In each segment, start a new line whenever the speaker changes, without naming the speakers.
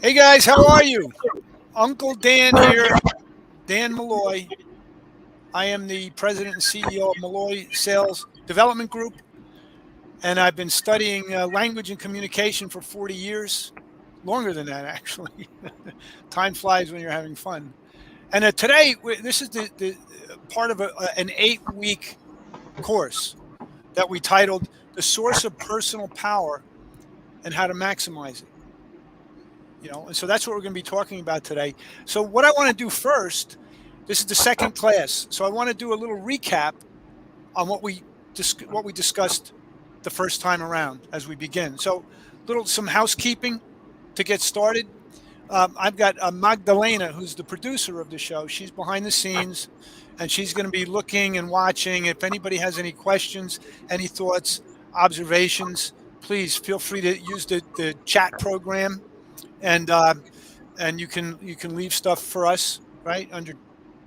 Hey guys, how are you? Uncle Dan here, Dan Malloy. I am the president and CEO of Malloy Sales Development Group, and I've been studying language and communication for 40 years, longer than that, actually. Time flies when you're having fun. And today, this is the part of an 8-week course that we titled The Source of Personal Power and How to Maximize It. And so that's what we're going to be talking about today. So what I want to do first, this is the second class, so I want to do a little recap on what we discussed the first time around as we begin. So some housekeeping to get started. I've got Magdalena, who's the producer of the show. She's behind the scenes, and she's going to be looking and watching. If anybody has any questions, any thoughts, observations, please feel free to use the chat program, and you can leave stuff for us right under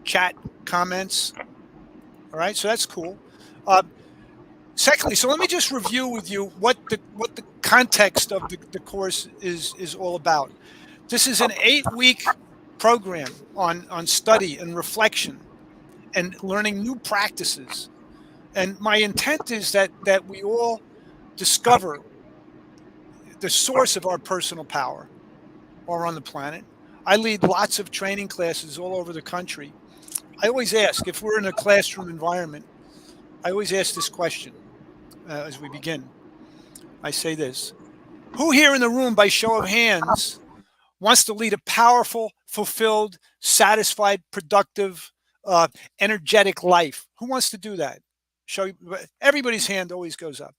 chat comments. All right, so that's cool. Uh, Secondly, so let me just review with you what the context of the course is all about. This is an 8-week program on study and reflection and learning new practices. And my intent is that we all discover the source of our personal power or on the planet. I lead lots of training classes all over the country. I always ask, if we're in a classroom environment, I always ask this question as we begin. I say this: who here in the room, by show of hands, wants to lead a powerful, fulfilled, satisfied, productive, energetic life? Who wants to do that? Everybody's hand always goes up.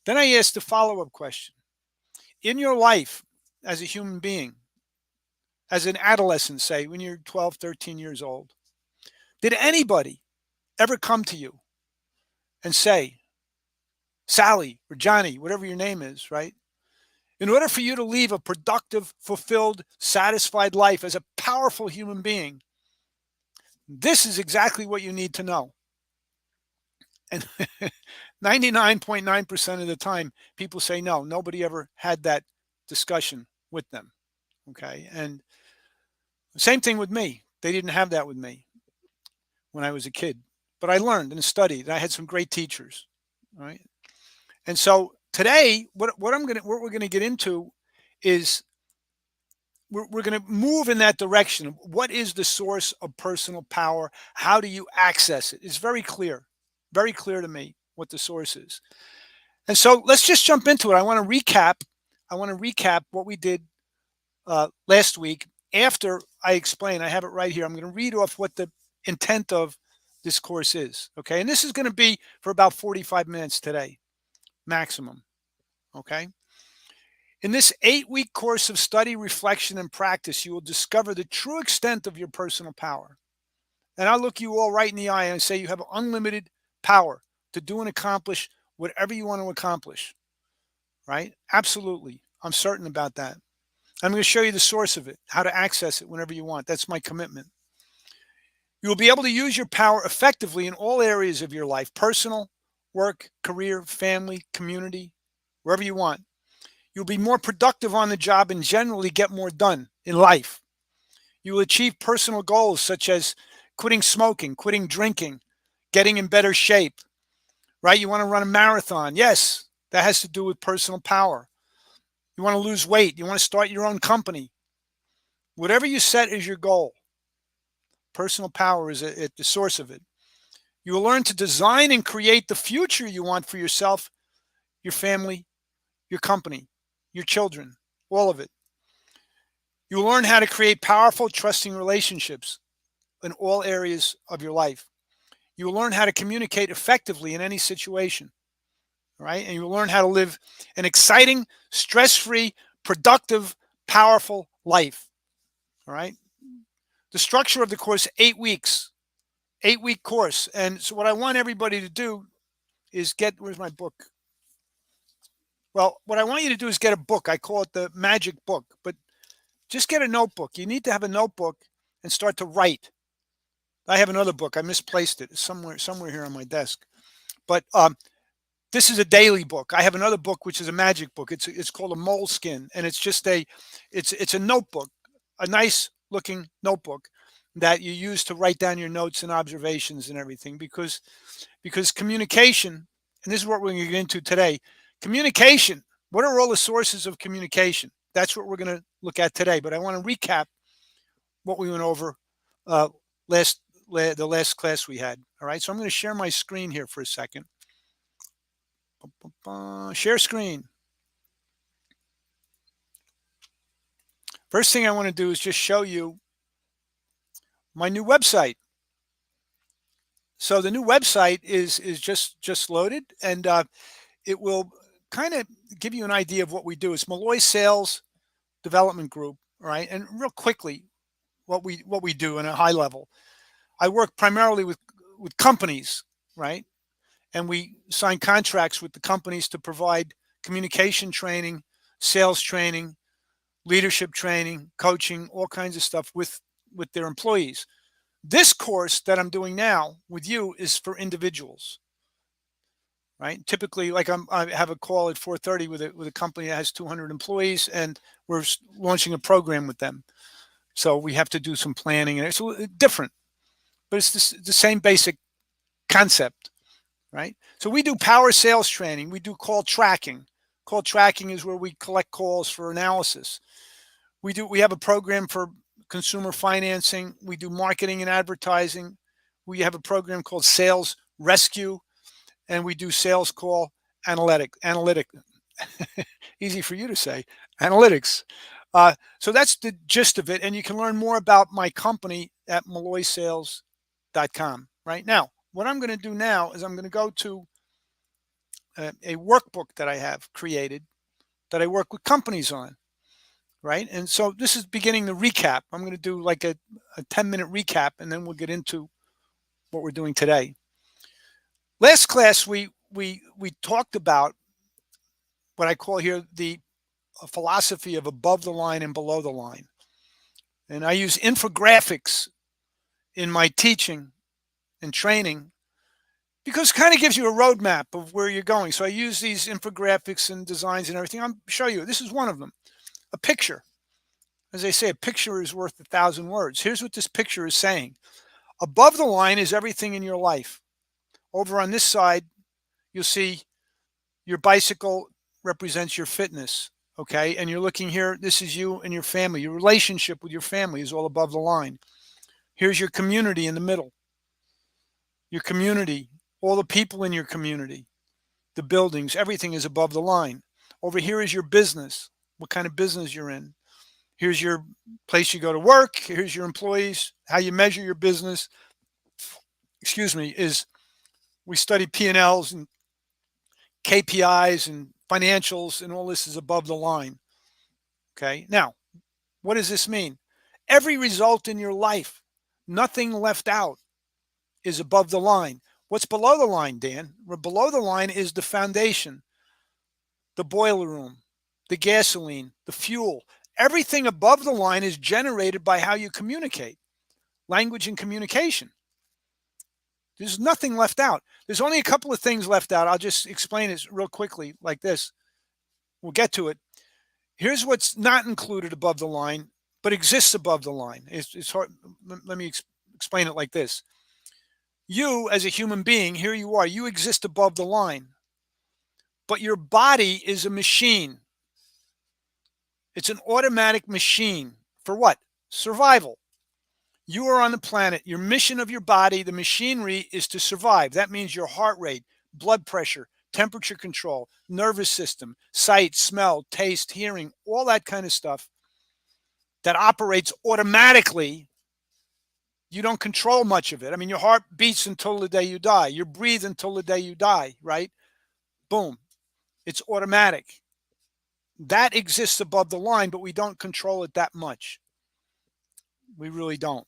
Then I ask the follow-up question: in your life as a human being, as an adolescent, say, when you're 12, 13 years old, did anybody ever come to you and say, Sally or Johnny, whatever your name is, right? In order for you to lead a productive, fulfilled, satisfied life as a powerful human being, this is exactly what you need to know. And 99.9% of the time, people say no. Nobody ever had that discussion with them. Okay. And same thing with me. They didn't have that with me when I was a kid. But I learned and studied. I had some great teachers. Right. And so today, what we're going to get into is we're going to move in that direction. What is the source of personal power? How do you access it? It's very clear to me what the source is. And so let's just jump into it. I want to recap what we did last week. After I explain, I have it right here. I'm going to read off what the intent of this course is. Okay. And this is going to be for about 45 minutes today, maximum. Okay. In this 8-week course of study, reflection, and practice, you will discover the true extent of your personal power. And I'll look you all right in the eye and say you have unlimited power to do and accomplish whatever you want to accomplish. Right? Absolutely. I'm certain about that. I'm going to show you the source of it, how to access it whenever you want. That's my commitment. You will be able to use your power effectively in all areas of your life: personal, work, career, family, community, wherever you want. You'll be more productive on the job and generally get more done in life. You will achieve personal goals such as quitting smoking, quitting drinking, getting in better shape, right? You want to run a marathon. Yes, that has to do with personal power. You want to lose weight. You want to start your own company. Whatever you set as your goal, personal power is at the source of it. You will learn to design and create the future you want for yourself, your family, your company, your children, all of it. You will learn how to create powerful, trusting relationships in all areas of your life. You will learn how to communicate effectively in any situation, right? And you will learn how to live an exciting, stress-free, productive, powerful life, all right? The structure of the course, 8 weeks, 8-week course. And so what I want everybody to do is where's my book? Well, what I want you to do is get a book. I call it the magic book, but just get a notebook. You need to have a notebook and start to write. I have another book. I misplaced it somewhere here on my desk. But This is a daily book. I have another book which is a magic book. It's called a Moleskin, and it's just it's a notebook, a nice looking notebook that you use to write down your notes and observations and everything. Because communication, and this is what we're going to get into today. Communication. What are all the sources of communication? That's what we're going to look at today. But I want to recap what we went over uh, the last class we had. All right. So I'm going to share my screen here for a second. Share screen. First thing I want to do is just show you my new website. So the new website is just loaded, and it will kind of give you an idea of what we do. It's Malloy Sales Development Group, right? And real quickly, what we do in a high level. I work primarily with companies, right? And we sign contracts with the companies to provide communication training, sales training, leadership training, coaching, all kinds of stuff with their employees. This course that I'm doing now with you is for individuals, right? Typically, like I have a call at 4:30 with a company that has 200 employees, and we're launching a program with them. So we have to do some planning, and it's different, but it's the same basic concept, right? So we do power sales training. We do call tracking. Call tracking is where we collect calls for analysis. We have a program for consumer financing. We do marketing and advertising. We have a program called Sales Rescue, and we do sales call analytic. Easy for you to say, analytics. So that's the gist of it. And you can learn more about my company at malloysales.com. Right now, what I'm going to do now is I'm going to go to a workbook that I have created that I work with companies on. Right. And so this is beginning the recap. I'm going to do like a 10-minute recap, and then we'll get into what we're doing today. Last class, we talked about what I call here the philosophy of above the line and below the line. And I use infographics in my teaching and training because it kind of gives you a roadmap of where you're going. So I use these infographics and designs and everything. I'll show you. This is one of them. A picture. As they say, a picture is worth 1,000 words. Here's what this picture is saying. Above the line is everything in your life. Over on this side, you'll see your bicycle represents your fitness, okay? And you're looking here, this is you and your family. Your relationship with your family is all above the line. Here's your community in the middle. Your community, all the people in your community, the buildings, everything is above the line. Over here is your business, what kind of business you're in. Here's your place you go to work. Here's your employees. How you measure your business, is we study P&Ls and KPIs and financials, and all this is above the line. Okay. Now, what does this mean? Every result in your life, nothing left out, is above the line. What's below the line, Dan? Below the line is the foundation, the boiler room, the gasoline, the fuel. Everything above the line is generated by how you communicate, language and communication. There's nothing left out. There's only a couple of things left out. I'll just explain it real quickly like this. We'll get to it. Here's what's not included above the line, but exists above the line. It's hard. Let me explain it like this. You, as a human being, here you are. You exist above the line, but your body is a machine. It's an automatic machine for what? Survival. You are on the planet. Your mission of your body, the machinery, is to survive. That means your heart rate, blood pressure, temperature control, nervous system, sight, smell, taste, hearing, all that kind of stuff that operates automatically. You don't control much of it. I mean, your heart beats until the day you die. You breathe until the day you die, right? Boom. It's automatic. That exists above the line, but we don't control it that much. We really don't.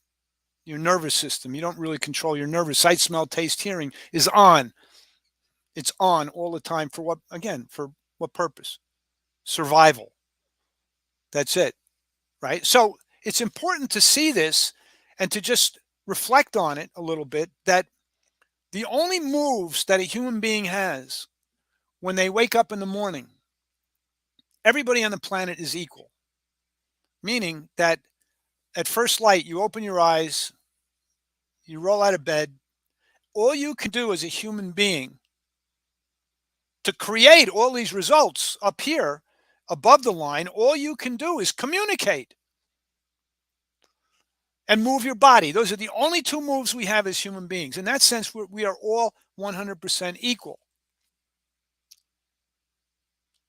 Your nervous system, you don't really control your nervous. Sight, smell, taste, hearing is on. It's on all the time for what, again, for what purpose? Survival. That's it, right? So it's important to see this and to just reflect on it a little bit, that the only moves that a human being has when they wake up in the morning, everybody on the planet is equal, meaning that at first light, you open your eyes, you roll out of bed. All you can do as a human being to create all these results up here above the line, all you can do is communicate and move your body. Those are the only two moves we have as human beings. In that sense, we are all 100% equal.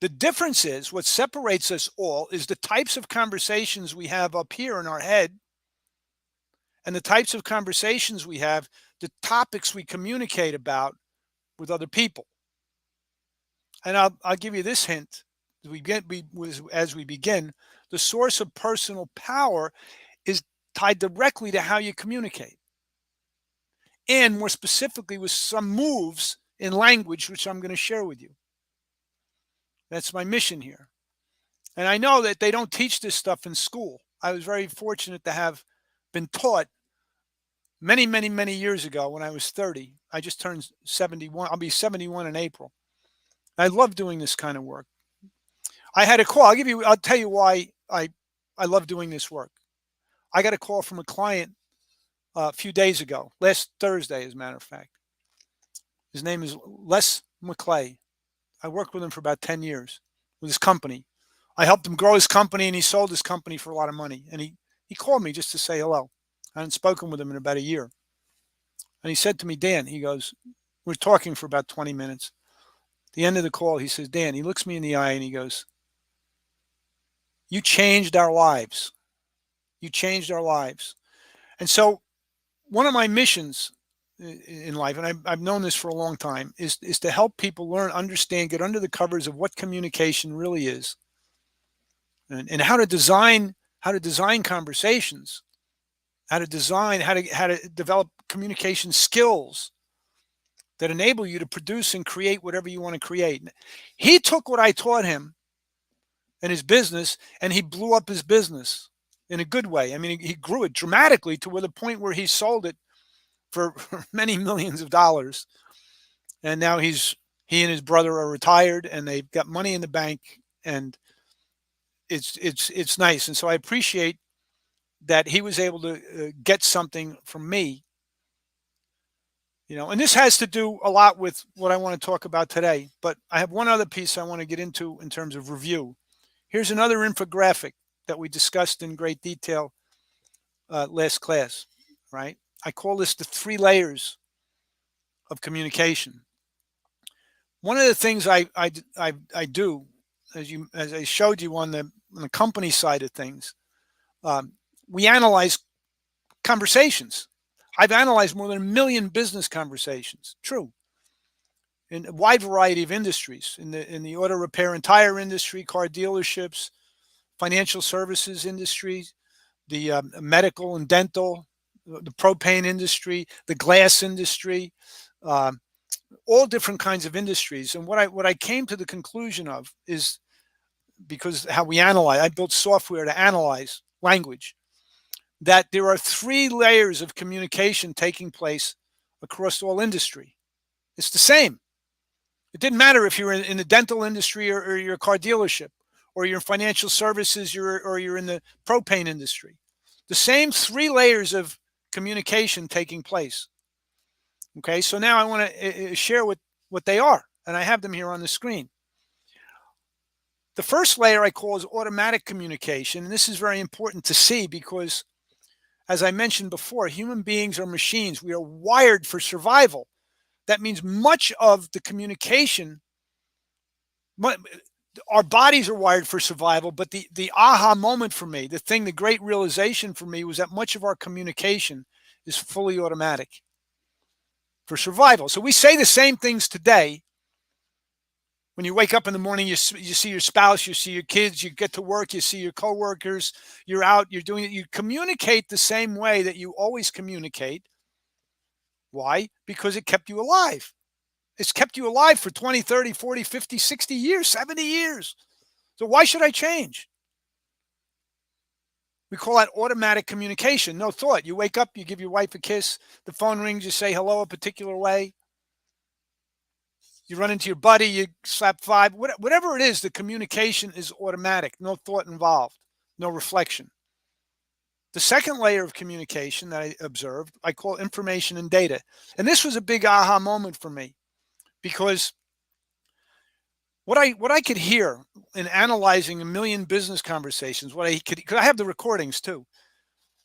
The difference is what separates us all is the types of conversations we have up here in our head and the types of conversations we have, the topics we communicate about with other people. And I'll give you this hint as we begin. The source of personal power is tied directly to how you communicate, and more specifically with some moves in language, which I'm going to share with you. That's my mission here. And I know that they don't teach this stuff in school. I was very fortunate to have been taught many, many, many years ago when I was 30. I just turned 71. I'll be 71 in April. I love doing this kind of work. I had a call. I'll tell you why I love doing this work. I got a call from a client a few days ago, last Thursday, as a matter of fact. His name is Les McClay. I worked with him for about 10 years with his company. I helped him grow his company, and he sold his company for a lot of money. And he called me just to say hello. I hadn't spoken with him in about a year. And he said to me, Dan, he goes, we're talking for about 20 minutes. At the end of the call, he says, Dan, he looks me in the eye and he goes, you changed our lives. You changed our lives. And so one of my missions in life, and I've known this for a long time, is to help people learn, understand, get under the covers of what communication really is, and how to design conversations, how to develop communication skills that enable you to produce and create whatever you want to create. He took what I taught him in his business and he blew up his business in a good way. I mean, he grew it dramatically to the point where he sold it for many millions of dollars. And now he and his brother are retired and they've got money in the bank, and it's nice. And so I appreciate that he was able to get something from me, and this has to do a lot with what I want to talk about today. But I have one other piece I want to get into in terms of review. Here's another infographic that we discussed in great detail last class, right? I call this the 3 layers of communication. One of the things I do, as I showed you on the company side of things, we analyze conversations. I've analyzed more than 1 million business conversations. True. In a wide variety of industries, in the auto repair and tire industry, car dealerships, financial services industry, the medical and dental, the propane industry, the glass industry, all different kinds of industries. And what I came to the conclusion of is, because how we analyze, I built software to analyze language, that there are 3 layers of communication taking place across all industry. It's the same. It didn't matter if you're in the dental industry or you're a car dealership, or you're in financial services or you're in the propane industry. The same 3 layers of communication taking place. Okay, so now I want to share what they are, and I have them here on the screen. The first layer I call is automatic communication, and this is very important to see because, as I mentioned before, human beings are machines. We are wired for survival. That means much of the communication, our bodies are wired for survival, but the aha moment for me, the great realization for me, was that much of our communication is fully automatic for survival. So we say the same things today. When you wake up in the morning, you see your spouse, you see your kids, you get to work, you see your coworkers, you're out, you're doing it. You communicate the same way that you always communicate. Why? Because it kept you alive. It's kept you alive for 20, 30, 40, 50, 60 years, 70 years. So why should I change? We call that automatic communication. No thought. You wake up, you give your wife a kiss, the phone rings, you say hello a particular way. You run into your buddy, you slap five, whatever it is, the communication is automatic, no thought involved, no reflection. The second layer of communication that I observed, I call information and data. And this was a big aha moment for me because what I could hear in analyzing a million business conversations, what I could, because I have the recordings too.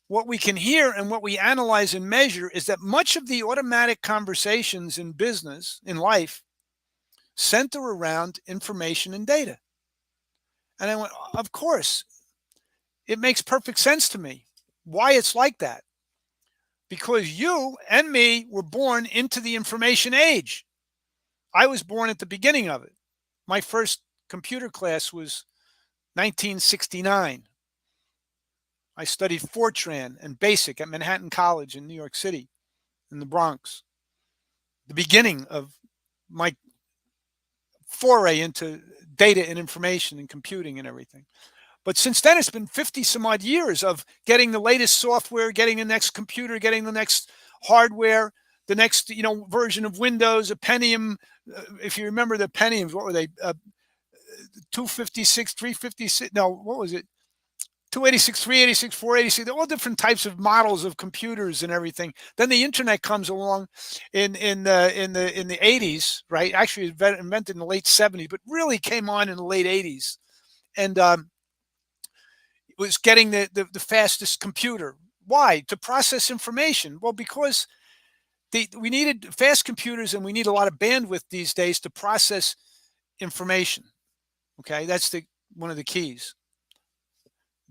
What we can hear and what we analyze and measure is that much of the automatic conversations in business, in life, center around information and data. And I went, of course, it makes perfect sense to me why it's like that. Because you and me were born into the information age. I was born at the beginning of it. My first computer class was 1969. I studied Fortran and BASIC at Manhattan College in New York City, in the Bronx. The beginning of my foray into data and information and computing and everything. But since then, it's been 50 some odd years of getting the latest software, getting the next computer, getting the next hardware, the next version of Windows, a Pentium. If you remember the Pentiums, what were they? 256, 356. No, what was it? 286, 386, 486. They're all different types of models of computers and everything. Then the internet comes along in the 80s, right? Actually, invented in the late 70s, but really came on in the late 80s, and was getting the fastest computer. Why? To process information. Well, because we needed fast computers and we need a lot of bandwidth these days to process information. Okay, that's one of the keys.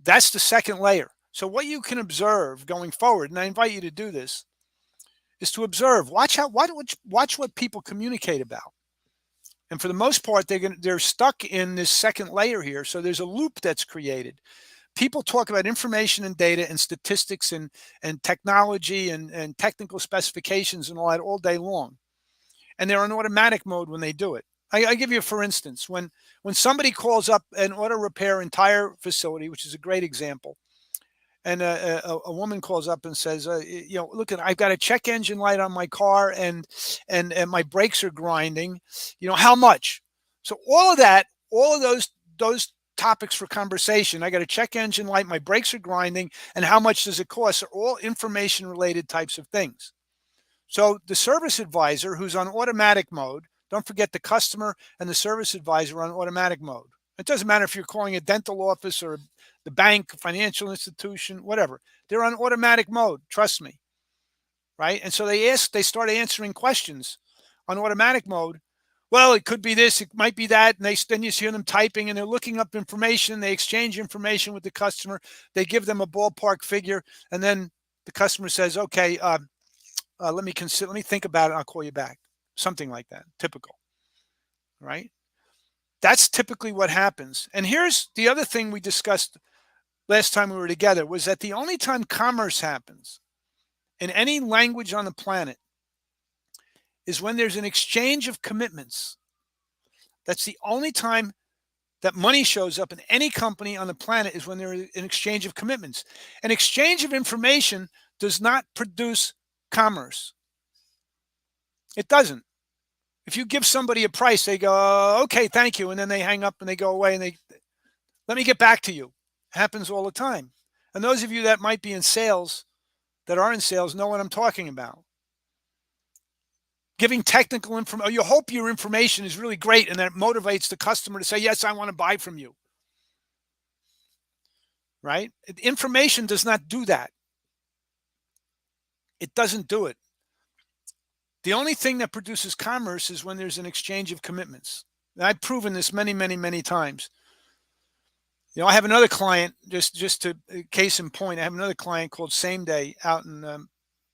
That's the second layer. So what you can observe going forward, and I invite you to do this, is to observe. Watch what people communicate about. And for the most part, they're stuck in this second layer here. So there's a loop that's created. People talk about information and data and statistics and technology and technical specifications and all that all day long. And they're in automatic mode when they do it. I give you, for instance, when somebody calls up an auto repair entire facility, which is a great example, and a woman calls up and says, look, I've got a check engine light on my car and my brakes are grinding. How much? So all of those topics for conversation. I got a check engine light, my brakes are grinding, and how much does it cost? Are all information related types of things. So the service advisor, who's on automatic mode, don't forget the customer and the service advisor on automatic mode. It doesn't matter if you're calling a dental office or the bank, financial institution, whatever. They're on automatic mode. Trust me. Right? And so they start answering questions on automatic mode. Well, it could be this, it might be that. And then you hear them typing and they're looking up information. They exchange information with the customer. They give them a ballpark figure. And then the customer says, okay, let me think about it. I'll call you back. Something like that. Typical. Right? That's typically what happens. And here's the other thing we discussed last time we were together, was that the only time commerce happens in any language on the planet is when there's an exchange of commitments. That's the only time that money shows up in any company on the planet, is when there's an exchange of commitments. An exchange of information does not produce commerce. It doesn't. If you give somebody a price, they go, okay, thank you. And then they hang up and they go away and let me get back to you. Happens all the time. And those of you that might be in sales, that are in sales, know what I'm talking about. Giving technical information. You hope your information is really great and that it motivates the customer to say, yes, I want to buy from you. Right? Information does not do that. It doesn't do it. The only thing that produces commerce is when there's an exchange of commitments. And I've proven this many, many, many times. I have another client, just to case in point, I have another client called Same Day out in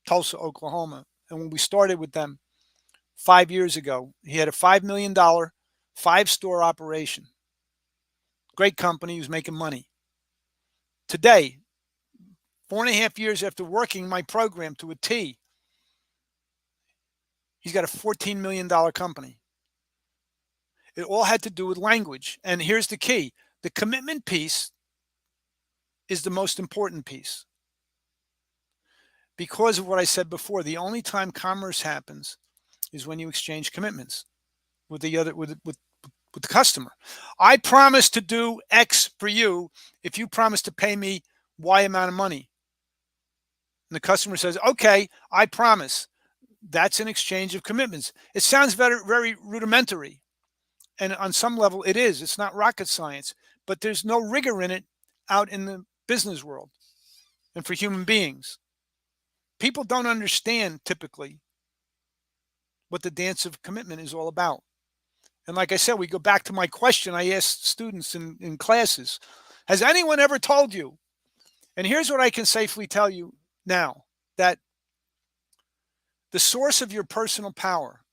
Tulsa, Oklahoma. And when we started with them 5 years ago, he had a $5 million 5-store operation. Great company. He was making money. Today, 4.5 years after working my program to a T, he's got a $14 million company. It all had to do with language. And here's the key. The commitment piece is the most important piece. Because of what I said before, the only time commerce happens is when you exchange commitments. with the other with the customer. I promise to do X for you if you promise to pay me Y amount of money. And the customer says, "Okay, I promise." That's an exchange of commitments. It sounds very rudimentary, and on some level it is. It's not rocket science, but there's no rigor in it out in the business world and for human beings. People don't understand typically what the dance of commitment is all about. And like I said, we go back to my question I asked students in classes. Has anyone ever told you? And here's what I can safely tell you now, that the source of your personal power,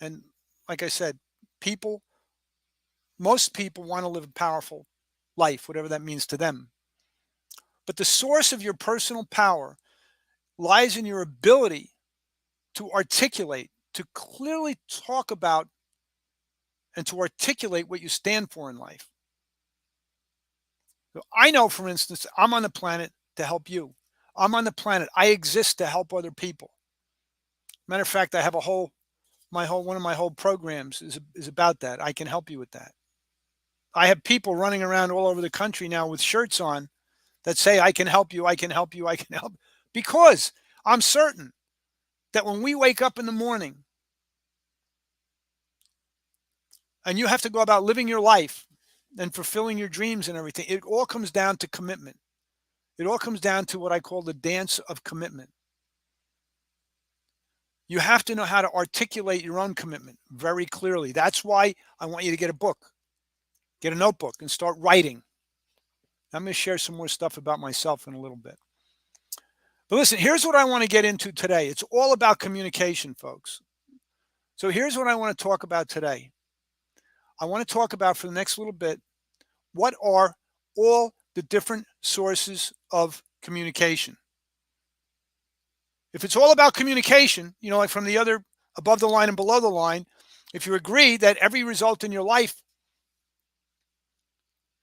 and like I said, people, most people want to live a powerful life, whatever that means to them. But the source of your personal power lies in your ability to articulate, to clearly talk about, and to articulate what you stand for in life. So I know, for instance, I'm on the planet to help you. I'm on the planet. I exist to help other people. Matter of fact, I have one of my whole programs is about that. I can help you with that. I have people running around all over the country now with shirts on that say, I can help you, I can help you, I can help. Because I'm certain that when we wake up in the morning and you have to go about living your life and fulfilling your dreams and everything, it all comes down to commitment. It all comes down to what I call the dance of commitment. You have to know how to articulate your own commitment very clearly. That's why I want you to get a book, get a notebook, and start writing. I'm going to share some more stuff about myself in a little bit. But listen, here's what I want to get into today. It's all about communication, folks. So here's what I want to talk about today. I want to talk about, for the next little bit, what are all the different sources of communication. If it's all about communication, like from the other above the line and below the line, if you agree that every result in your life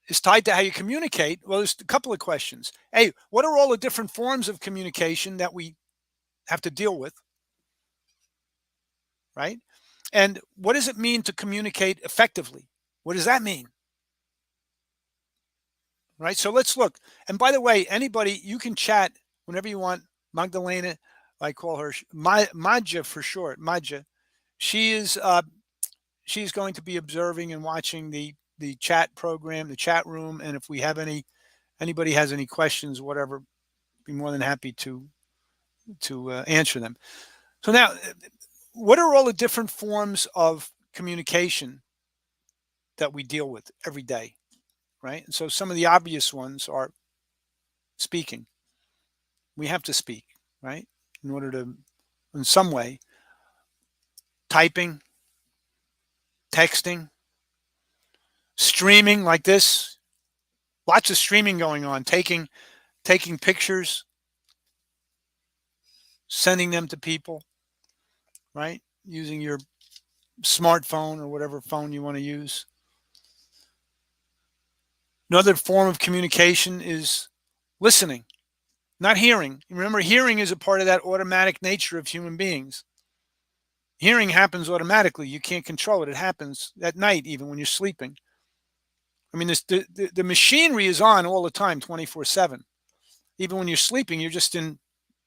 is tied to how you communicate, well, there's a couple of questions. Hey, what are all the different forms of communication that we have to deal with? Right? And what does it mean to communicate effectively? What does that mean? Right? So let's look. And by the way, anybody, you can chat whenever you want. Magdalena, I call her Maja for short. Maja. She's going to be observing and watching the chat program, the chat room, and if we have anybody has any questions, whatever, be more than happy to answer them. So now, what are all the different forms of communication that we deal with every day, right? And so some of the obvious ones are speaking. We have to speak, right? In order to, in some way, typing, texting, streaming like this. Lots of streaming going on, taking pictures, sending them to people, right? Using your smartphone or whatever phone you want to use. Another form of communication is listening, not hearing. Remember, hearing is a part of that automatic nature of human beings. Hearing happens automatically. You can't control it. It happens at night, even when you're sleeping. I mean, the machinery is on all the time, 24/7. Even when you're sleeping, you're just in,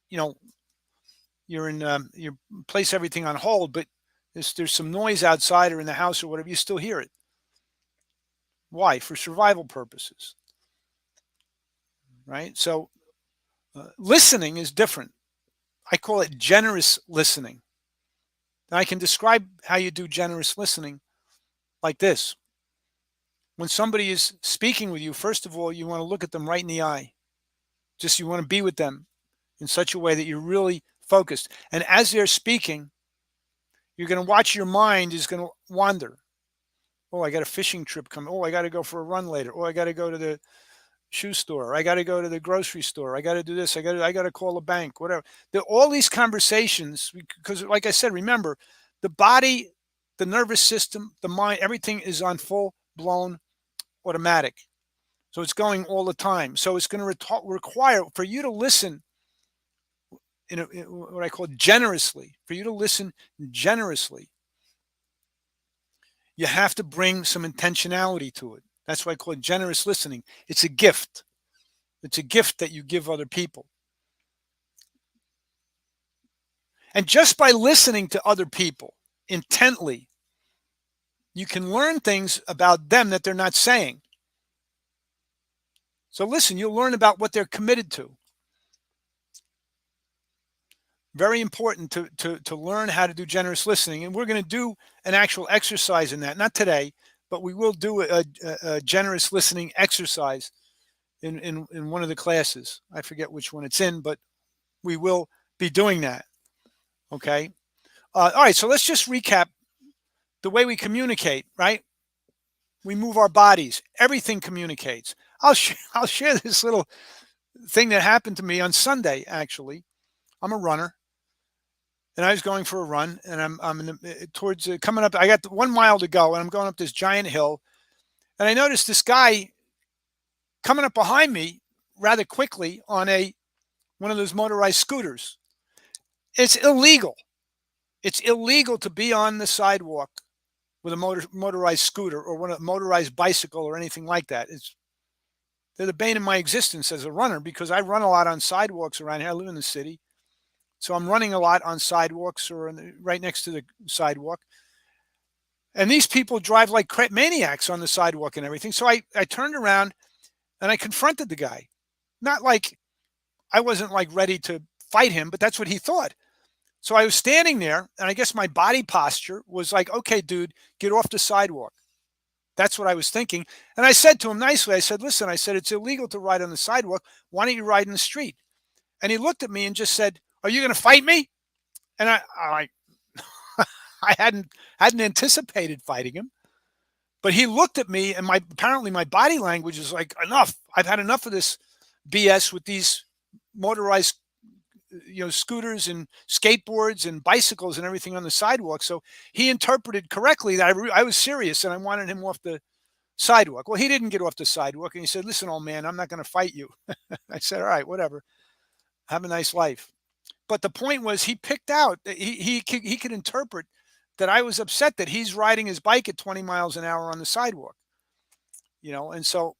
you're in, you place everything on hold, but there's some noise outside or in the house or whatever, you still hear it. Why? For survival purposes, right? So listening is different. I call it generous listening. And I can describe how you do generous listening like this. When somebody is speaking with you, first of all, you want to look at them right in the eye. Just you want to be with them in such a way that you're really focused. And as they're speaking, you're going to watch your mind is going to wander. Oh, I got a fishing trip coming. Oh, I got to go for a run later. Oh, I got to go to the shoe store. I got to go to the grocery store. I got to do this. I got to call a bank, whatever. All these conversations, because like I said, remember, the body, the nervous system, the mind, everything is on full blown automatic. So it's going all the time. So it's going to require for you to listen in what I call generously, for you to listen generously. You have to bring some intentionality to it. That's why I call it generous listening. It's a gift. It's a gift that you give other people. And just by listening to other people intently, you can learn things about them that they're not saying. So listen, you'll learn about what they're committed to. Very important to learn how to do generous listening. And we're going to do an actual exercise in that. Not today, but we will do a generous listening exercise in one of the classes. I forget which one it's in, but we will be doing that. Okay. All right. So let's just recap the way we communicate, right? We move our bodies. Everything communicates. I'll share this little thing that happened to me on Sunday, actually. I'm a runner. And I was going for a run, and I'm in towards coming up. I got 1 mile to go, and I'm going up this giant hill, and I noticed this guy coming up behind me rather quickly on one of those motorized scooters. It's illegal. It's illegal to be on the sidewalk with a motorized scooter or a motorized bicycle or anything like that. They're the bane of my existence as a runner because I run a lot on sidewalks around here. I live in the city. So I'm running a lot on sidewalks or right next to the sidewalk. And these people drive like maniacs on the sidewalk and everything. So I turned around and I confronted the guy. Not like I wasn't like ready to fight him, but that's what he thought. So I was standing there and I guess my body posture was like, okay, dude, get off the sidewalk. That's what I was thinking. And I said to him nicely, I said, listen, I said, it's illegal to ride on the sidewalk. Why don't you ride in the street? And he looked at me and just said, are you going to fight me? And I I hadn't anticipated fighting him, but he looked at me, and apparently my body language is like, enough. I've had enough of this BS with these motorized, scooters and skateboards and bicycles and everything on the sidewalk. So he interpreted correctly that I was serious and I wanted him off the sidewalk. Well, he didn't get off the sidewalk, and he said, "Listen, old man, I'm not going to fight you." I said, "All right, whatever. Have a nice life." But the point was, he picked out he could interpret that I was upset that he's riding his bike at 20 miles an hour on the sidewalk. And so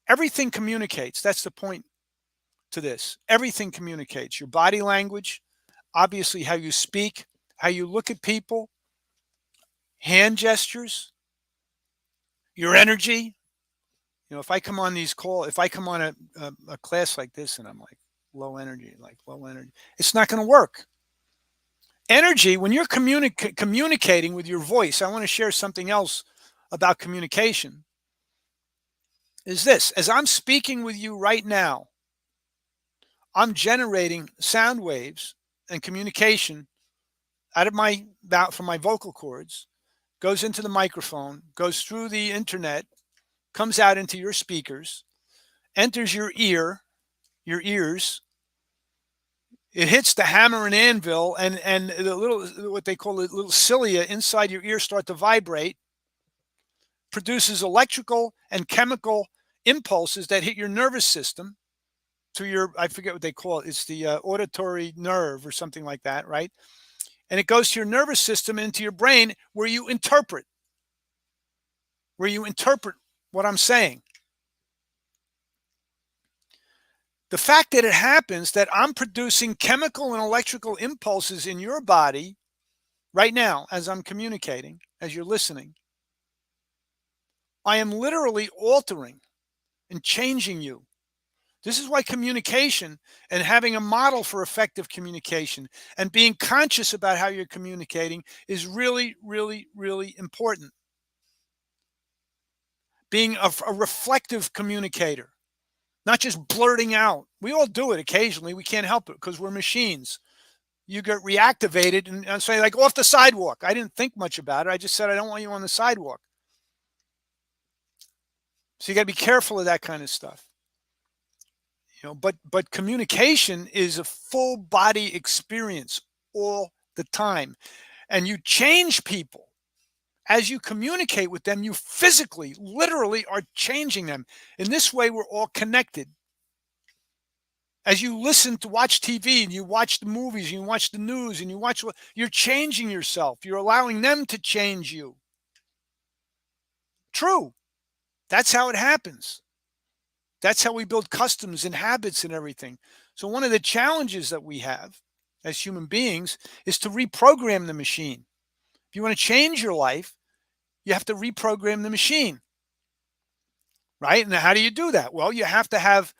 everything communicates. That's the point to this. Everything communicates. Your body language, obviously how you speak, how you look at people, hand gestures, your energy. If I come on if I come on a class like this and I'm like low energy, it's not going to work. Energy, when you're communicating with your voice, I want to share something else about communication, is this. As I'm speaking with you right now, I'm generating sound waves and communication out of from my vocal cords, goes into the microphone, goes through the internet, comes out into your speakers, enters your ears. It hits the hammer and anvil, and the little, what they call the little cilia inside your ear start to vibrate, produces electrical and chemical impulses that hit your nervous system through I forget what they call it. It's the auditory nerve or something like that, right? And it goes to your nervous system into your brain where you interpret what I'm saying. The fact that it happens that I'm producing chemical and electrical impulses in your body right now as I'm communicating, as you're listening, I am literally altering and changing you. This is why communication and having a model for effective communication and being conscious about how you're communicating is really, really, really important. Being a reflective communicator. Not just blurting out. We all do it occasionally. We can't help it because we're machines. You get reactivated and say, like, off the sidewalk. I didn't think much about it. I just said, I don't want you on the sidewalk. So you got to be careful of that kind of stuff. But communication is a full body experience all the time. And you change people. As you communicate with them, you physically, literally are changing them. In this way, we're all connected. As you watch TV and you watch the movies, and you watch the news and you're changing yourself. You're allowing them to change you. True. That's how it happens. That's how we build customs and habits and everything. So, one of the challenges that we have as human beings is to reprogram the machine. If you want to change your life, you have to reprogram the machine, right? And how do you do that? Well, you have to have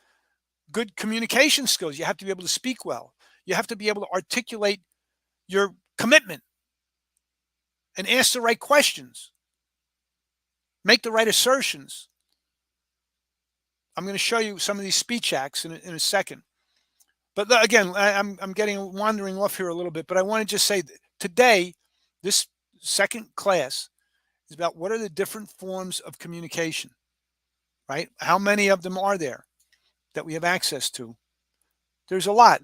good communication skills. You have to be able to speak well. You have to be able to articulate your commitment and ask the right questions, make the right assertions. I'm going to show you some of these speech acts in a second. But again, I'm getting wandering off here a little bit, but I want to just say that today, this second class is about what are the different forms of communication, right? How many of them are there that we have access to? There's a lot.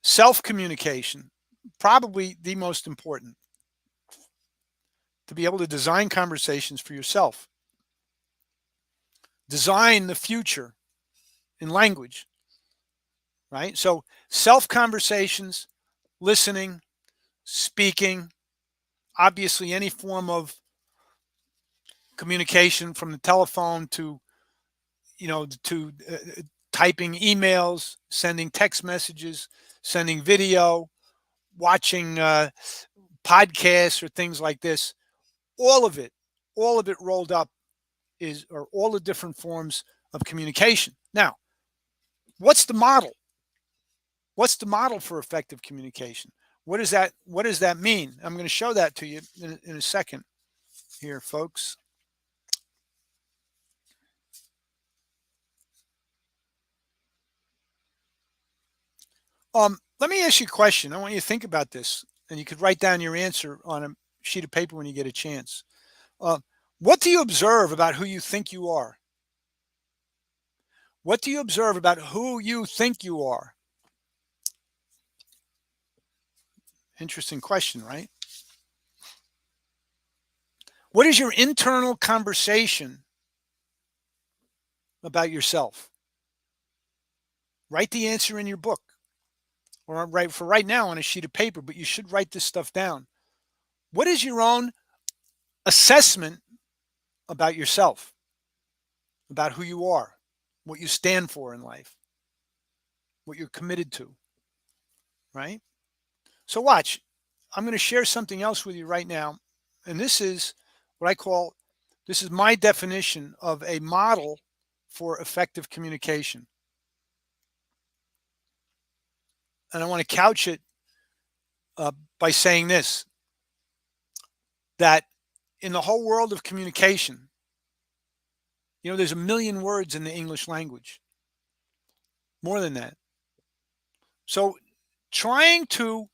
Self communication, probably the most important, to be able to design conversations for yourself, design the future in language, right? So, self conversations, listening, speaking, obviously any form of communication from the telephone to typing emails, sending text messages, sending video, watching podcasts or things like this. All of it, rolled up or all the different forms of communication. Now, what's the model? What's the model for effective communication? What does that mean? I'm going to show that to you in a second here, folks. Let me ask you a question. I want you to think about this, and you could write down your answer on a sheet of paper when you get a chance. Uh, what do you observe about who you think you are? What do you observe about who you think you are? Interesting question, right? What is your internal conversation about yourself? Write the answer in your book, or write for right now on a sheet of paper, but you should write this stuff down. What is your own assessment about yourself, about who you are, what you stand for in life, what you're committed to, right? So watch, I'm going to share something else with you right now. And this is what I call, this is my definition of a model for effective communication. And I want to couch it by saying this, that in the whole world of communication, there's a million words in the English language, more than that. So trying to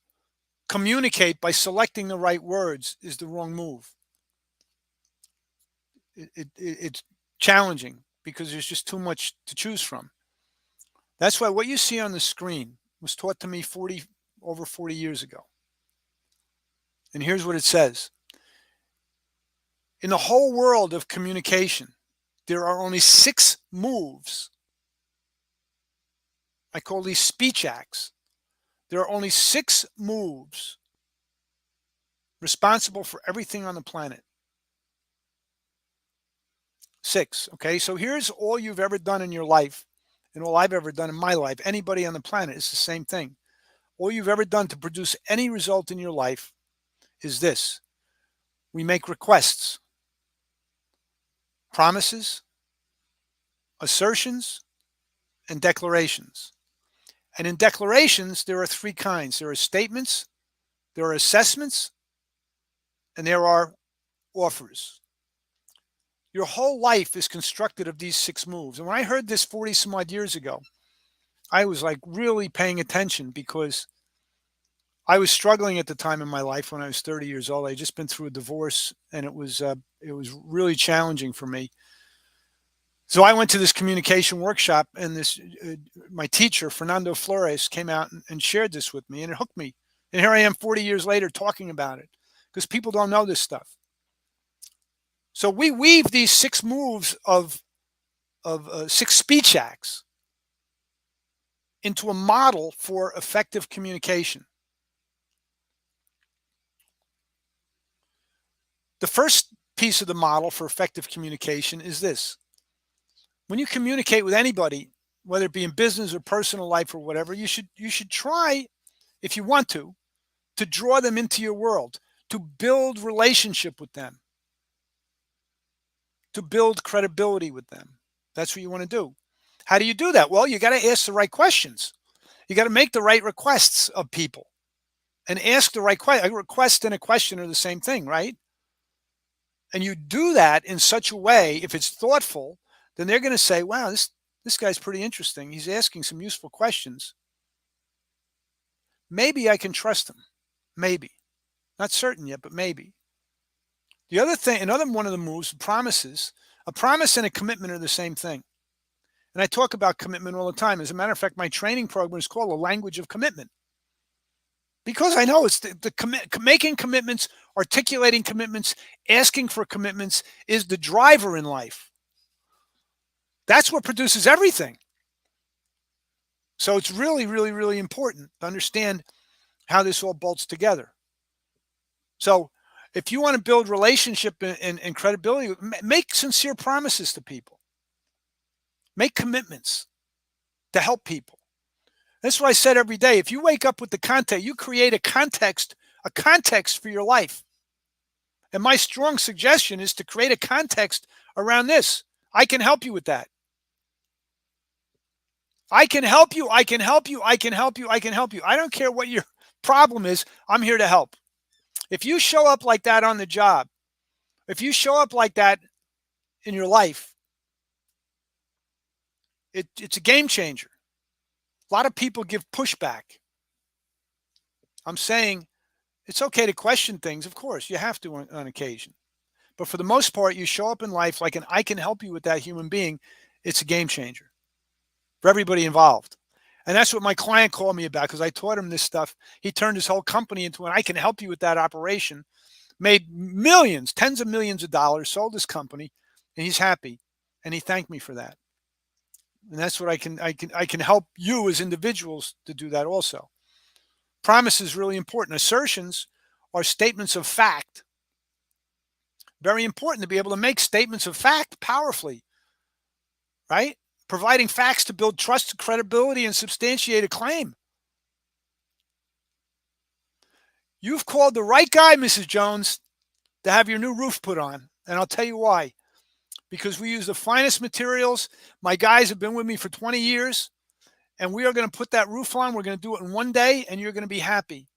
communicate by selecting the right words is the wrong move. It's challenging because there's just too much to choose from. That's why what you see on the screen was taught to me over 40 years ago. And here's what it says. In the whole world of communication, there are only 6 moves. I call these speech acts. There are only 6 moves responsible for everything on the planet. 6. Okay, so here's all you've ever done in your life, and all I've ever done in my life. Anybody on the planet is the same thing. All you've ever done to produce any result in your life is this. We make requests, promises, assertions, and declarations. And in declarations, there are 3 kinds. There are statements, there are assessments, and there are offers. Your whole life is constructed of these 6 moves. And when I heard this 40 some odd years ago, I was like really paying attention because I was struggling at the time in my life when I was 30 years old. I had just been through a divorce, and it was really challenging for me. So I went to this communication workshop, and my teacher, Fernando Flores, came out and shared this with me, and it hooked me. And here I am 40 years later talking about it because people don't know this stuff. So we weave these 6 moves of 6 speech acts into a model for effective communication. The first piece of the model for effective communication is this. When you communicate with anybody, whether it be in business or personal life or whatever, you should try, if you want to draw them into your world, to build relationship with them, to build credibility with them. That's what you want to do. How do you do that? Well, you got to ask the right questions. You got to make the right requests of people and ask the right question. A request and a question are the same thing, right? And you do that in such a way, if it's thoughtful, then they're going to say, wow, this guy's pretty interesting. He's asking some useful questions. Maybe I can trust him. Maybe. Not certain yet, but maybe. The other thing, another one of the moves, promises. A promise and a commitment are the same thing. And I talk about commitment all the time. As a matter of fact, my training program is called A Language of Commitment. Because I know it's making commitments, articulating commitments, asking for commitments is the driver in life. That's what produces everything. So it's really, really, really important to understand how this all bolts together. So if you want to build relationship and credibility, make sincere promises to people. Make commitments to help people. That's what I said every day. If you wake up with the context, you create a context for your life. And my strong suggestion is to create a context around this. I can help you with that. I can help you. I can help you. I can help you. I can help you. I don't care what your problem is. I'm here to help. If you show up like that on the job, if you show up like that in your life, it's a game changer. A lot of people give pushback. I'm saying it's okay to question things. Of course, you have to on occasion. But for the most part, you show up in life like an I can help you with that human being. It's a game changer for everybody involved. And that's what my client called me about because I taught him this stuff. He turned his whole company into an I can help you with that operation, made millions, tens of millions of dollars, sold his company, and he's happy. And he thanked me for that. And that's what I can help you as individuals to do that also. Promise is really important. Assertions are statements of fact. Very important to be able to make statements of fact powerfully, right? Providing facts to build trust, credibility, and substantiate a claim. You've called the right guy, Mrs. Jones, to have your new roof put on. And I'll tell you why. Because we use the finest materials. My guys have been with me for 20 years. And we are going to put that roof on. We're going to do it in one day, and you're going to be happy.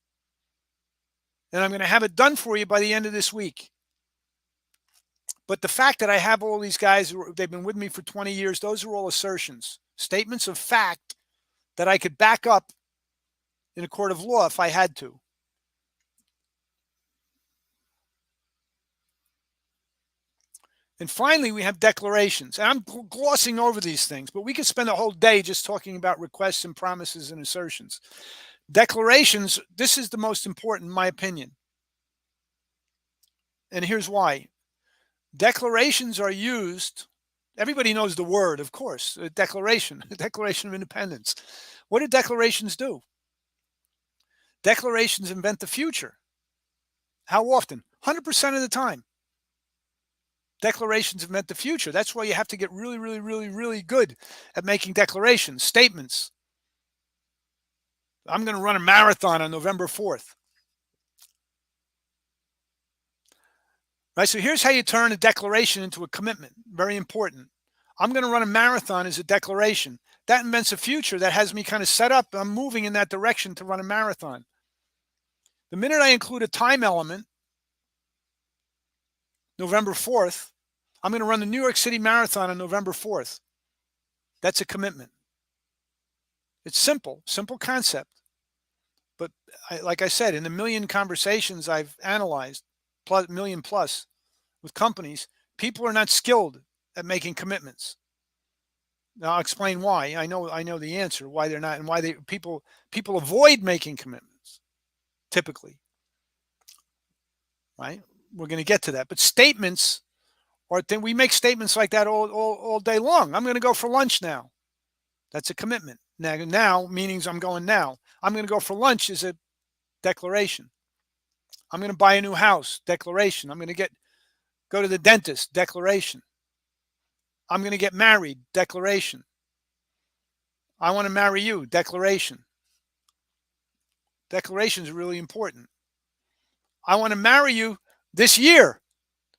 And I'm going to have it done for you by the end of this week. But the fact that I have all these guys, they've been with me for 20 years, those are all assertions, statements of fact that I could back up in a court of law if I had to. And finally, we have declarations. And I'm glossing over these things, but we could spend a whole day just talking about requests and promises and assertions. Declarations, this is the most important, in my opinion. And here's why. Declarations are used, everybody knows the word, of course, a Declaration of Independence. What do declarations do? Declarations invent the future. How often? 100% of the time. Declarations invent the future. That's why you have to get really, really, really, really good at making declarations, statements. I'm going to run a marathon on November 4th. Right, so here's how you turn a declaration into a commitment. Very important. I'm going to run a marathon as a declaration. That invents a future that has me kind of set up. I'm moving in that direction to run a marathon. The minute I include a time element, November 4th, I'm going to run the New York City Marathon on November 4th. That's a commitment. It's simple concept. But like I said, in the million conversations I've analyzed, million plus with companies, people are not skilled at making commitments. Now I'll explain why. I know the answer why they're not, and why people avoid making commitments typically. Right? We're going to get to that. But statements, or we make statements like that all day long. I'm going to go for lunch now. That's a commitment. Now means I'm going now. I'm going to go for lunch is a declaration. I'm going to buy a new house, declaration. I'm going to get Go to the dentist, declaration. I'm going to get married, declaration. I want to marry you, declaration. Declarations are really important. I want to marry you this year,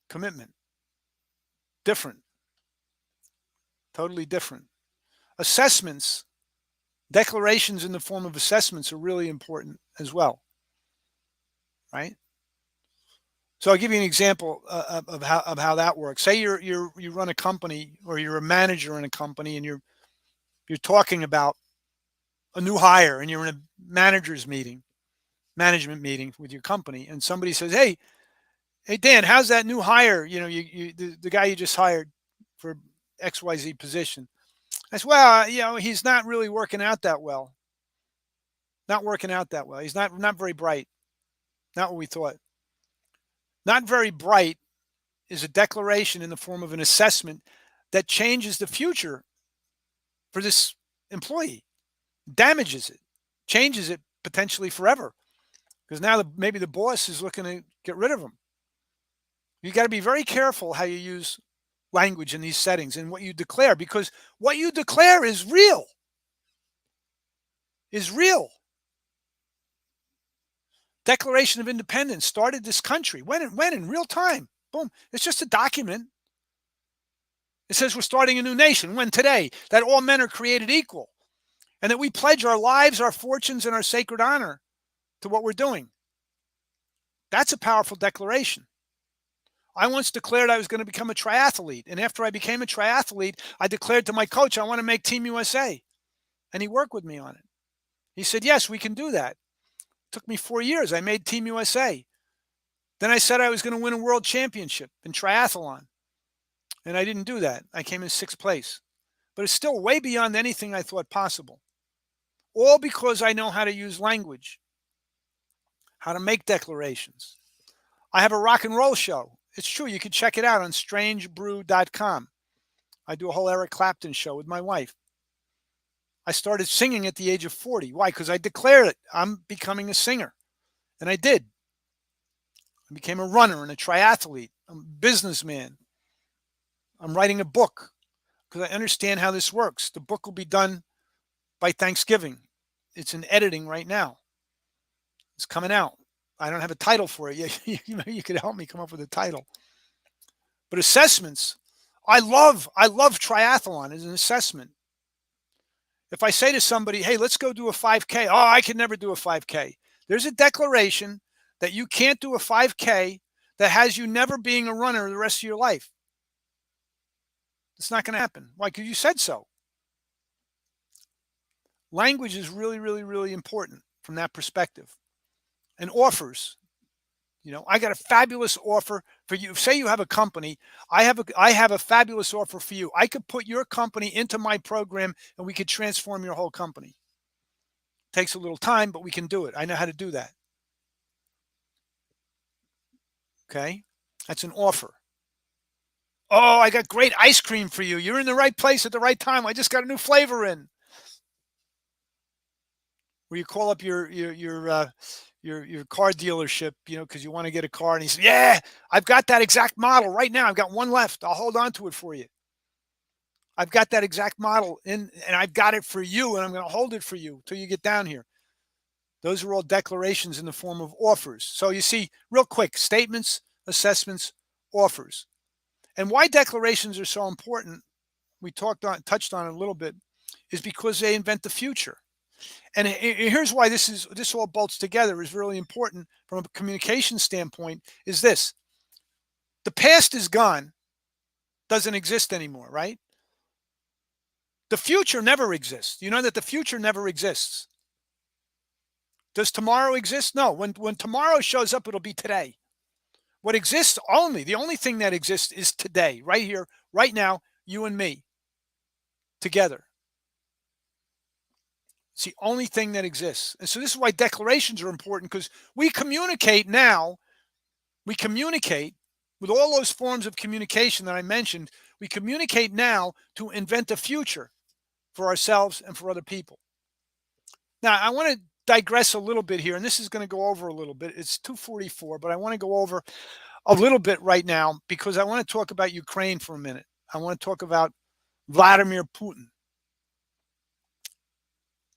commitment. Different, totally different. Assessments, declarations in the form of assessments are really important as well, right? So I'll give you an example of how that works. Say you run a company, or you're a manager in a company, and you're talking about a new hire, and you're in a management meeting with your company, and somebody says, hey Dan, how's that new hire? The guy you just hired for XYZ position. I said, well, he's not really working out that well. Not working out that well. He's not very bright. Not what we thought. Not very bright is a declaration in the form of an assessment that changes the future for this employee, damages it, changes it potentially forever, because now maybe the boss is looking to get rid of him. You got to be very careful how you use language in these settings and what you declare, because what you declare is real. Is real. Declaration of Independence started this country. When in real time. Boom. It's just a document. It says we're starting a new nation. When? Today. That all men are created equal. And that we pledge our lives, our fortunes, and our sacred honor to what we're doing. That's a powerful declaration. I once declared I was going to become a triathlete. And after I became a triathlete, I declared to my coach, I want to make Team USA. And he worked with me on it. He said, yes, we can do that. It took me 4 years. I made Team USA. Then I said I was going to win a world championship in triathlon. And I didn't do that. I came in 6th place. But it's still way beyond anything I thought possible. All because I know how to use language, how to make declarations. I have a rock and roll show. It's true. You can check it out on strangebrew.com. I do a whole Eric Clapton show with my wife. I started singing at the age of 40. Why? Because I declared it. I'm becoming a singer. And I did. I became a runner and a triathlete. I'm a businessman. I'm writing a book because I understand how this works. The book will be done by Thanksgiving. It's in editing right now. It's coming out. I don't have a title for it yet. You could help me come up with a title. But assessments, I love triathlon as an assessment. If I say to somebody, hey, let's go do a 5K. Oh, I can never do a 5K. There's a declaration that you can't do a 5K that has you never being a runner the rest of your life. It's not going to happen. Why? Because you said so. Language is really, really, really important from that perspective. And offers. I got a fabulous offer for you. Say you have a company. I have a fabulous offer for you. I could put your company into my program and we could transform your whole company. Takes a little time, but we can do it. I know how to do that. Okay? That's an offer. Oh, I got great ice cream for you. You're in the right place at the right time. I just got a new flavor in. Where you call up your car dealership, because you want to get a car, and he said, yeah, I've got that exact model right now. I've got one left. I'll hold on to it for you. I've got that exact model and I've got it for you, and I'm going to hold it for you till you get down here. Those are all declarations in the form of offers. So you see, real quick, statements, assessments, offers. And why declarations are so important, we touched on it a little bit, is because they invent the future. And here's why this all bolts together, is really important from a communication standpoint, is this. The past is gone, doesn't exist anymore, right? The future never exists. You know that the future never exists. Does tomorrow exist? No. When tomorrow shows up, it'll be today. What exists the only thing that exists is today, right here, right now, you and me together. It's the only thing that exists. And so this is why declarations are important, because we communicate now. We communicate with all those forms of communication that I mentioned. We communicate now to invent a future for ourselves and for other people. Now, I want to digress a little bit here, and this is going to go over a little bit. It's 2:44, but I want to go over. a little bit right now because I want to talk about Ukraine for a minute. I want to talk about Vladimir Putin.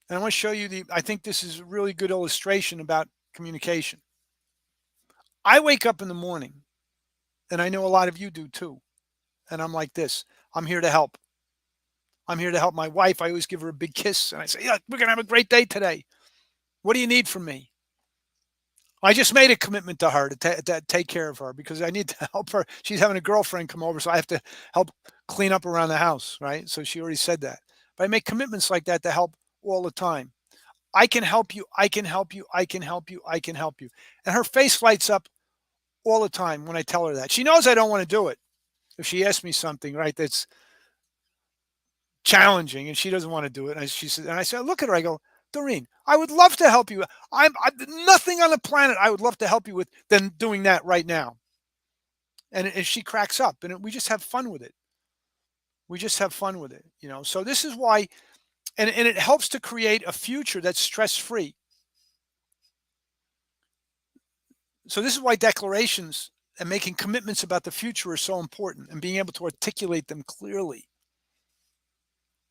And I want to show you I think this is a really good illustration about communication. I wake up in the morning, and I know a lot of you do too. And I'm like this. I'm here to help. I'm here to help my wife. I always give her a big kiss and I say, yeah, we're going to have a great day today. What do you need from me? I just made a commitment to her to take care of her because I need to help her. She's having a girlfriend come over, so I have to help clean up around the house, right? So she already said that. But I make commitments like that to help all the time. I can help you. I can help you. I can help you. I can help you. And her face lights up all the time when I tell her that. She knows I don't want to do it. If she asks me something, right, that's challenging and she doesn't want to do it. She said, and I said, look at her. I go, Doreen, I would love to help you. I'm nothing on the planet I would love to help you with than doing that right now. And she cracks up, and we just have fun with it. We just have fun with it, you know. So this is why, and it helps to create a future that's stress-free. So this is why declarations and making commitments about the future are so important, and being able to articulate them clearly.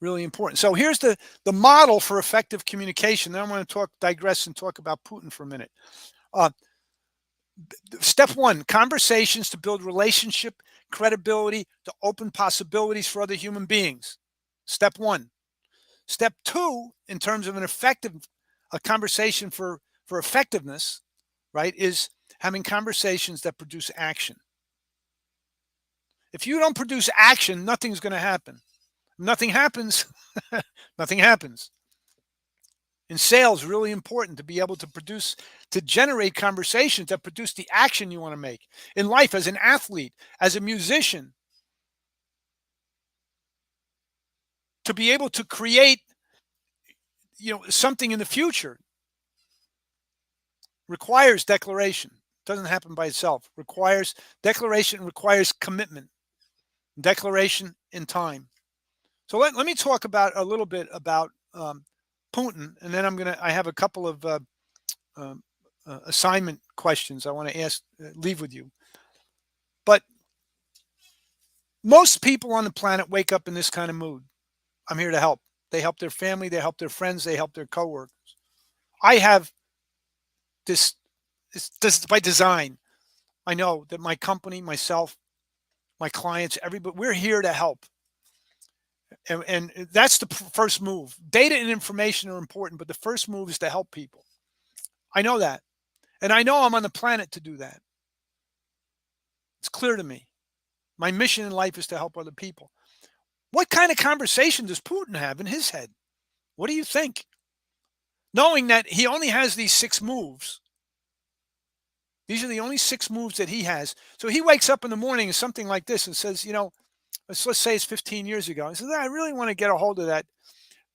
Really important. So here's the model for effective communication. Then I'm going to digress and talk about Putin for a minute. Step one, conversations to build relationship, credibility, to open possibilities for other human beings. Step one. Step two, in terms of a conversation for effectiveness, right, is having conversations that produce action. If you don't produce action, nothing's going to happen. Nothing happens. Nothing happens. In sales, really important to be able to generate conversations that produce the action you want to make. In life, as an athlete, as a musician, to be able to create, something in the future requires declaration. It doesn't happen by itself. Declaration requires commitment. Declaration in time. So let me talk about a little bit about Putin, and then I have a couple of assignment questions I want to leave with you. But most people on the planet wake up in this kind of mood. I'm here to help. They help their family, they help their friends, they help their coworkers. I have this by design. I know that my company, myself, my clients, everybody, we're here to help. And that's the first move. Data and information are important, but the first move is to help people. I know that. And I know I'm on the planet to do that. It's clear to me. My mission in life is to help other people. What kind of conversation does Putin have in his head? What do you think? Knowing that he only has these 6 moves. These are the only 6 moves that he has. So he wakes up in the morning and something like this and says, let's say it's 15 years ago. He says, I really want to get a hold of that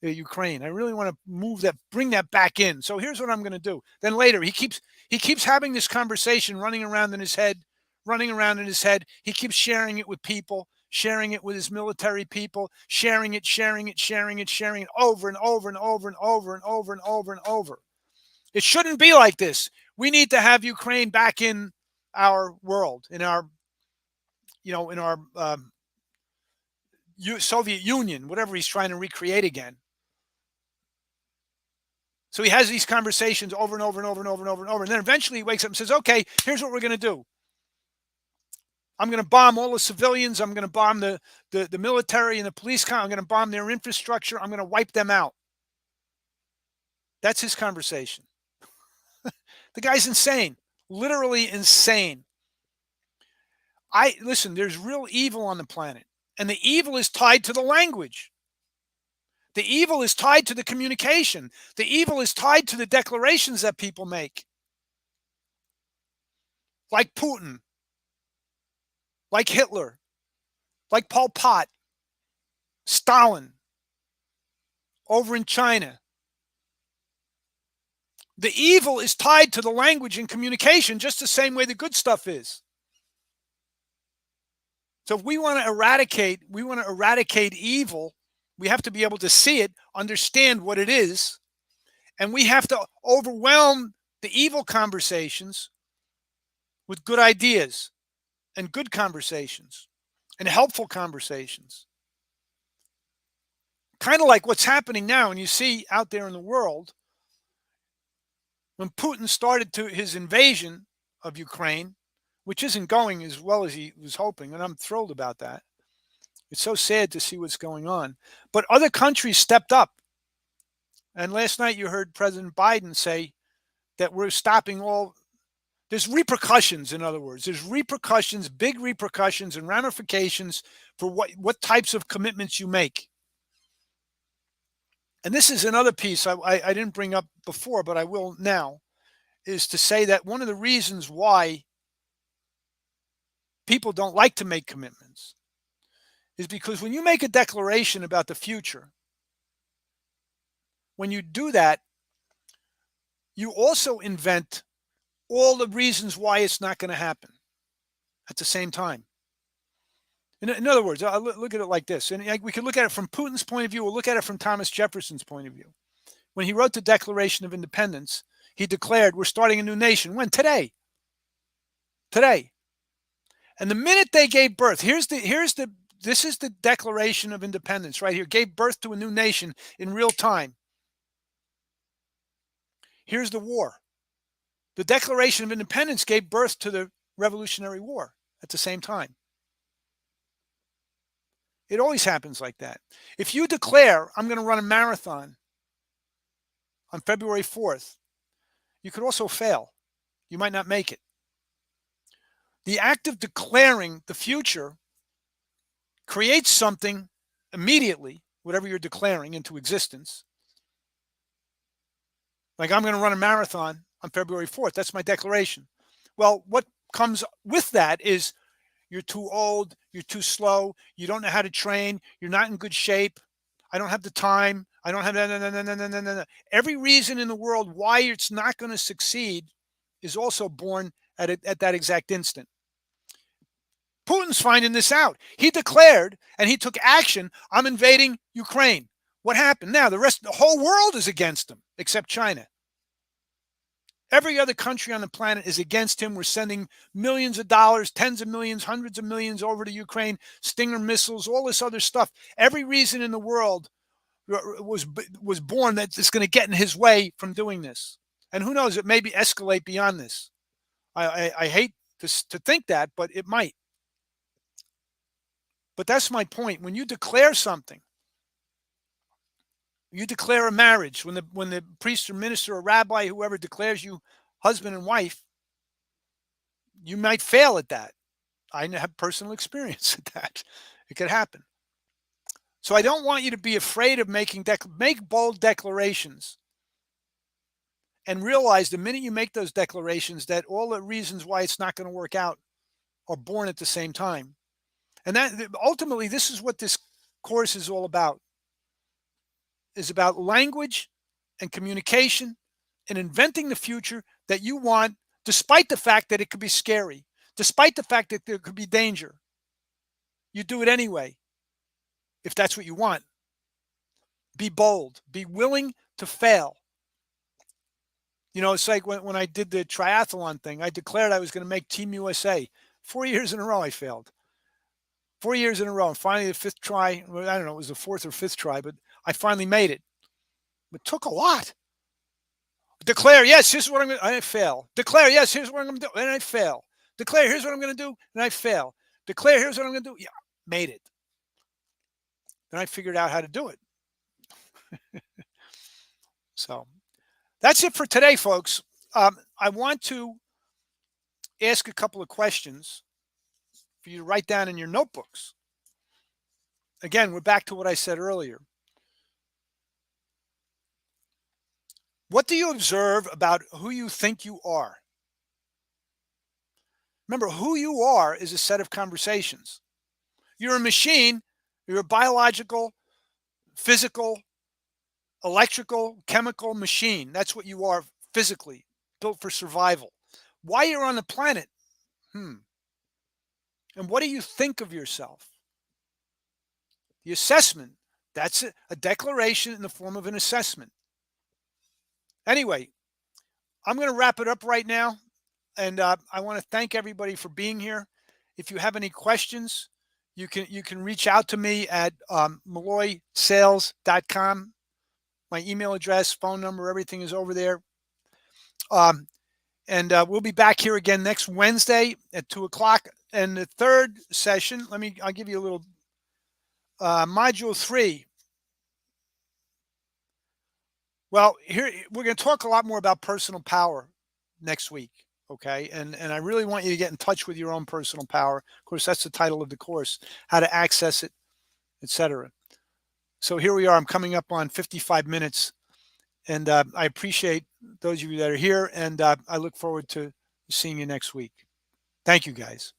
Ukraine. I really want to bring that back in. So here's what I'm going to do. Then later, he keeps having this conversation running around in his head. He keeps sharing it with people, sharing it with his military people, sharing it over and over and over and over and over and over and over. It shouldn't be like this. We need to have Ukraine back in our world, in our Soviet Union, whatever he's trying to recreate again. So he has these conversations over and over and over and over and over and over. And then eventually he wakes up and says, okay, here's what we're going to do. I'm going to bomb all the civilians. I'm going to bomb the military and the police. I'm going to bomb their infrastructure. I'm going to wipe them out. That's his conversation. The guy's insane, literally insane. Listen, there's real evil on the planet, and the evil is tied to the language. The evil is tied to the communication. The evil is tied to the declarations that people make. Like Putin, like Hitler, like Pol Pot, Stalin, over in China. The evil is tied to the language and communication just the same way the good stuff is. So if we want to eradicate evil, we have to be able to see it, understand what it is, and we have to overwhelm the evil conversations with good ideas. and good conversations and helpful conversations. Kind of like what's happening now, and you see out there in the world when Putin started to his invasion of Ukraine, which isn't going as well as he was hoping, and I'm thrilled about that. It's so sad to see what's going on. But other countries stepped up. And last night you heard President Biden say that we're stopping all. There's repercussions, in other words. There's repercussions, big repercussions and ramifications for what types of commitments you make. And this is another piece I didn't bring up before, but I will now, is to say that one of the reasons why people don't like to make commitments is because when you make a declaration about the future, when you do that, you also invent all the reasons why it's not going to happen at the same time. In other words, I'll look at it like this, and we could look at it from Putin's point of view, or look at it from Thomas Jefferson's point of view. When he wrote the Declaration of Independence, he declared, we're starting a new nation. When? Today. Today. And the minute they gave birth, this is the Declaration of Independence right here, gave birth to a new nation in real time. Here's the war. The Declaration of Independence gave birth to the Revolutionary War at the same time. It always happens like that. If you declare, I'm going to run a marathon on February 4th, you could also fail. You might not make it. The act of declaring the future creates something immediately, whatever you're declaring into existence. Like, I'm going to run a marathon on February 4th. That's my declaration. Well, what comes with that is you're too old, you're too slow, you don't know how to train, you're not in good shape, I don't have the time, I don't have no. Every reason in the world why it's not going to succeed is also born at that exact instant. Putin's finding this out. He declared and he took action. I'm invading Ukraine. What happened? Now the whole world is against him except China. Every other country on the planet is against him. We're sending millions of dollars, tens of millions, hundreds of millions over to Ukraine, Stinger missiles, all this other stuff. Every reason in the world was born that it's going to get in his way from doing this. And who knows, it may escalate beyond this. I hate to think that, but it might. But that's my point. When you declare something, you declare a marriage, when the priest or minister or rabbi, whoever declares you husband and wife, you might fail at that. I have personal experience at that. It could happen. So I don't want you to be afraid of make bold declarations, and realize the minute you make those declarations that all the reasons why it's not going to work out are born at the same time. And that ultimately, this is what this course is all about. Is about language and communication and inventing the future that you want, despite the fact that it could be scary, despite the fact that there could be danger. You do it anyway, if that's what you want. Be bold. Be willing to fail. You know, it's like when I did the triathlon thing, I declared I was going to make Team USA. 4 years in a row, I failed. 4 years in a row. And finally, the fifth try, I don't know, it was the fourth or fifth try, but I finally made it. It took a lot. Declare, yes, here's what I'm going to do, and I fail. Declare, yes, here's what I'm going to do, and I fail. Declare, here's what I'm going to do, and I fail. Declare, here's what I'm going to do. Yeah, made it. Then I figured out how to do it. So that's it for today, folks. I want to ask a couple of questions for you to write down in your notebooks. Again, we're back to what I said earlier. What do you observe about who you think you are? Remember, who you are is a set of conversations. You're a machine. You're a biological, physical, electrical, chemical machine. That's what you are physically, built for survival. Why you're on the planet? And what do you think of yourself? The assessment, that's a declaration in the form of an assessment. Anyway, I'm going to wrap it up right now. And I want to thank everybody for being here. If you have any questions, you can reach out to me at malloysales.com. My email address, phone number, everything is over there. And we'll be back here again next Wednesday at 2 o'clock. And the third session, I'll give you a little module 3. Well, here we're going to talk a lot more about personal power next week. Okay. And I really want you to get in touch with your own personal power. Of course, that's the title of the course, how to access it, etc. So here we are. I'm coming up on 55 minutes. And I appreciate those of you that are here. And I look forward to seeing you next week. Thank you, guys.